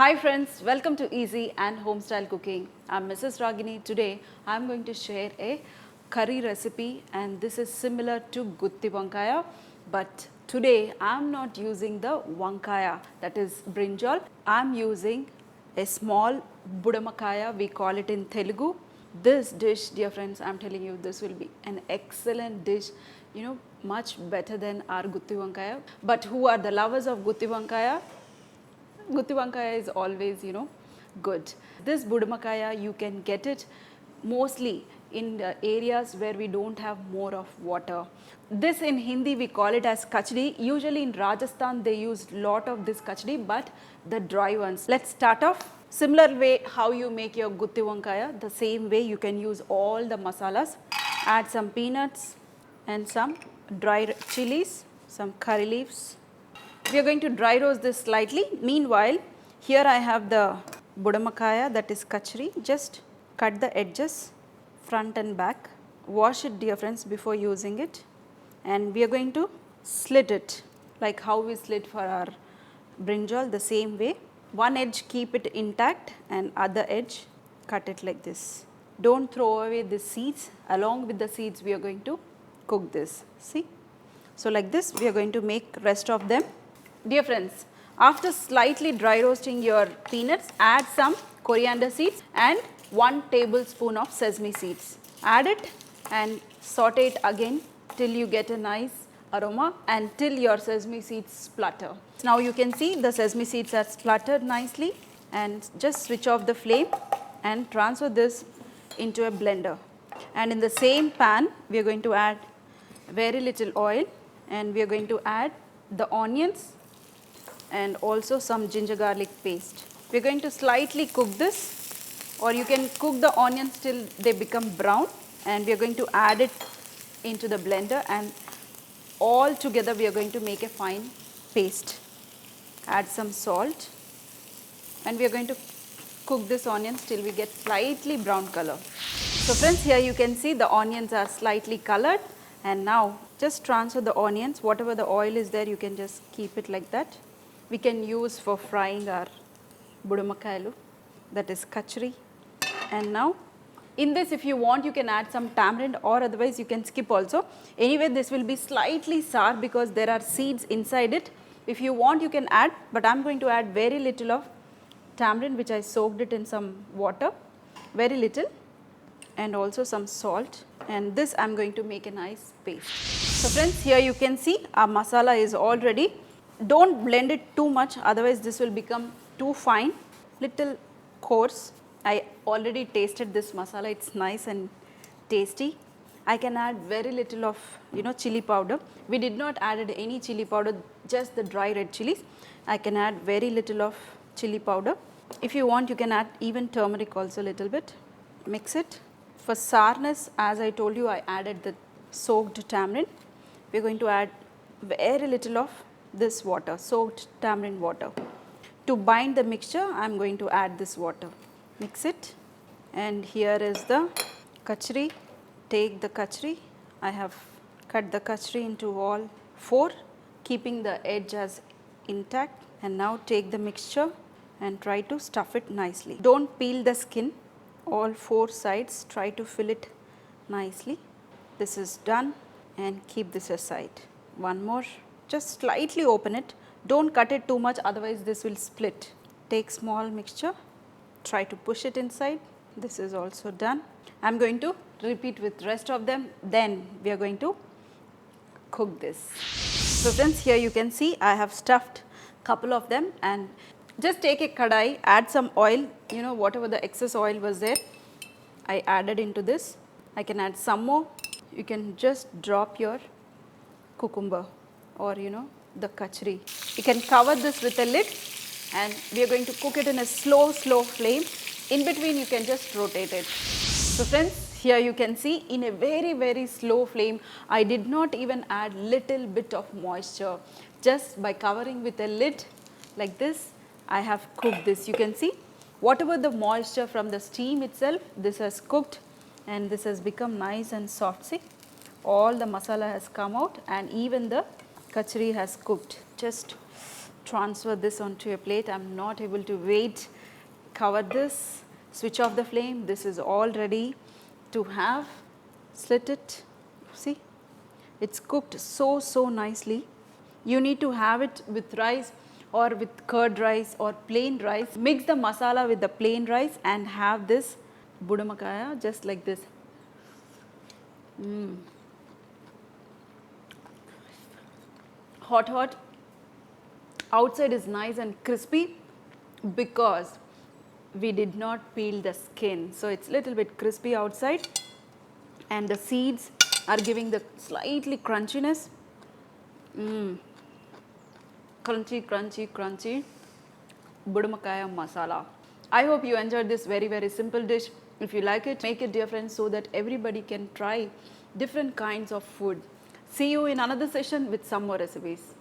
Hi friends, welcome to Easy and Homestyle Cooking. I'm Mrs. Ragini. Today I'm going to share a curry recipe and this is similar to Budamkaya, but today I'm not using the Vankaya, that is brinjal. I'm using a small Budamkaya, we call it in Telugu. This dish, dear friends, I'm telling you, this will be an excellent dish, much better than our Gutti Vankaya. But who are the lovers of Gutti Vankaya? Gutti Vankaya is always, good. This Budamkaya, you can get it mostly in the areas where we don't have more of water. This in Hindi we call it as kachdi. Usually in Rajasthan they use lot of this kachdi, but the dry ones. Let's start off. Similar way how you make your Gutti Vankaya, the same way you can use all the masalas. Add some peanuts and some dry chilies, some curry leaves. We are going to dry roast this slightly. Meanwhile, here I have the Budamkaya, that is kachri. Just cut the edges front and back. Wash it, dear friends, before using it. And we are going to slit it like how we slit for our brinjal, the same way. One edge keep it intact and other edge cut it like this. Don't throw away the seeds. Along with the seeds we are going to cook this. See? So like this we are going to make rest of them. Dear friends, after slightly dry roasting your peanuts, add some coriander seeds and 1 tablespoon of sesame seeds. Add it and saute it again till you get a nice aroma and till your sesame seeds splutter. Now you can see the sesame seeds are spluttered nicely, and just switch off the flame and transfer this into a blender. And in the same pan we are going to add very little oil and we are going to add the onions and also some ginger garlic paste. We are going to slightly cook this, or you can cook the onions till they become brown, and we are going to add it into the blender and all together we are going to make a fine paste. Add some salt and we are going to cook this onions till we get slightly brown color. So friends, here you can see the onions are slightly colored, and now just transfer the onions, whatever the oil is there you can just keep it like that. We can use for frying our Budamakayalu, that is kachri. And now in this, if you want, you can add some tamarind, or otherwise you can skip also. Anyway, this will be slightly sour because there are seeds inside it. If you want, you can add, but I am going to add very little of tamarind, which I soaked it in some water, very little, and also some salt, and this I am going to make a nice paste. So friends, here you can see our masala is all ready. Don't blend it too much, otherwise this will become too fine, little coarse. I already tasted this masala, it's nice and tasty. I can add very little of chili powder. We did not add any chili powder, just the dry red chilies. I can add very little of chili powder. If you want, you can add even turmeric also a little bit. Mix it. For sourness, as I told you, I added the soaked tamarind. We are going to add very little of this water, soaked tamarind water. To bind the mixture, I am going to add this water. Mix it, and here is the kachri. Take the kachri. I have cut the kachri into all 4, keeping the edge as intact, and now take the mixture and try to stuff it nicely. Don't peel the skin, all 4 sides, try to fill it nicely. This is done, and keep this aside. One more. Just slightly open it, don't cut it too much, otherwise this will split. Take small mixture, try to push it inside. This is also done. I am going to repeat with rest of them, then we are going to cook this. So friends, here you can see I have stuffed couple of them, and just take a kadai, add some oil, whatever the excess oil was there, I added into this. I can add some more. You can just drop your cucumber or the kachri. You can cover this with a lid, and we are going to cook it in a slow flame. In between you can just rotate it. So friends, here you can see in a very slow flame, I did not even add little bit of moisture. Just by covering with a lid like this, I have cooked this. You can see whatever the moisture from the steam itself, this has cooked and this has become nice and soft. See, all the masala has come out and even the kachri has cooked. Just transfer this onto a plate. I'm not able to wait. Cover this, switch off the flame. This is all ready to have. Slit it. See, it's cooked so nicely. You need to have it with rice or with curd rice or plain rice. Mix the masala with the plain rice and have this Budamkaya just like this. Hot. Outside is nice and crispy because we did not peel the skin. So it's little bit crispy outside and the seeds are giving the slightly crunchiness. Crunchy Budamkaya masala. I hope you enjoyed this very simple dish. If you like it, make it dear friends so that everybody can try different kinds of food. See you in another session with some more recipes.